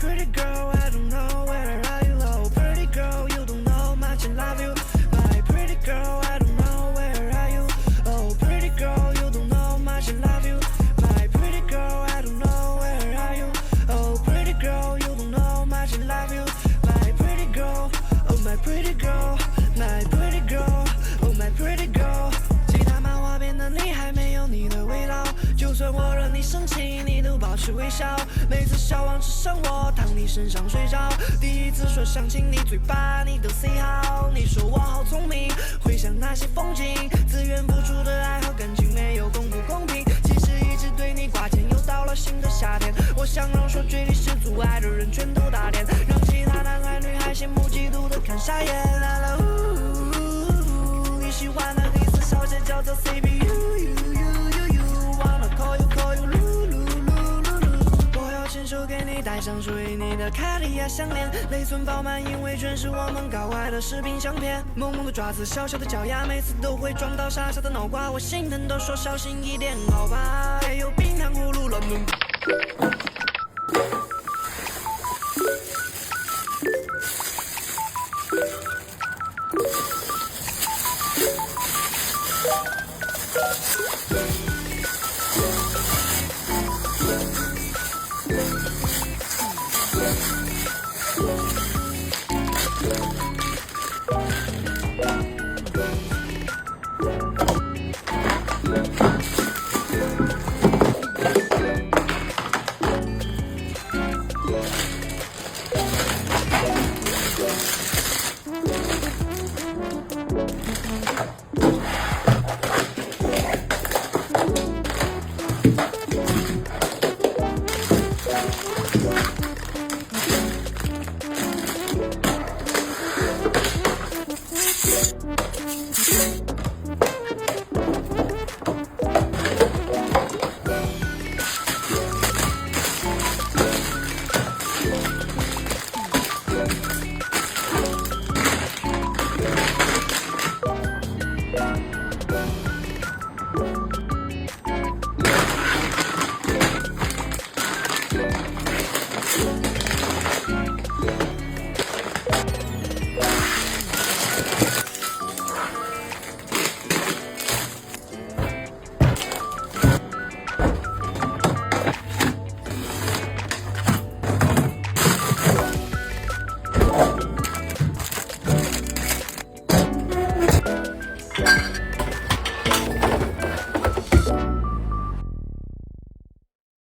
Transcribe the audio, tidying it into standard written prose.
Pretty girl, I don't know where are you? Oh, pretty girl, you don't know much and love you. My pretty girl, I don't know where are you? Oh, pretty girl, you don't know much and love you. My pretty girl, I don't know where are you? Oh, pretty girl, you don't know much and love you. My pretty girl, oh my pretty girl, my pretty girl, oh my pretty girl。其他漫画片的你还没有你的味道，就算我惹你生气，你都保持微笑。每次小王只剩我躺你身上睡着，第一次说想亲你嘴巴，你都 say 好。你说我好聪明，回想那些风景，自愿付出的爱和感情没有公不公平。其实一直对你挂牵，又到了新的夏天，我想让说嘴里是阻碍的人全都打点，让其他男孩女孩羡慕嫉妒的看傻眼。你喜欢的黑色小姐叫做 CPU。亲手给你戴上属于你的卡地亚项链，内存饱满，因为全是我们搞坏的视频相片。萌萌的爪子，小小的脚丫，每次都会撞到傻傻的脑瓜，我心疼都说小心一点，好吧？还有冰糖葫芦乱弄。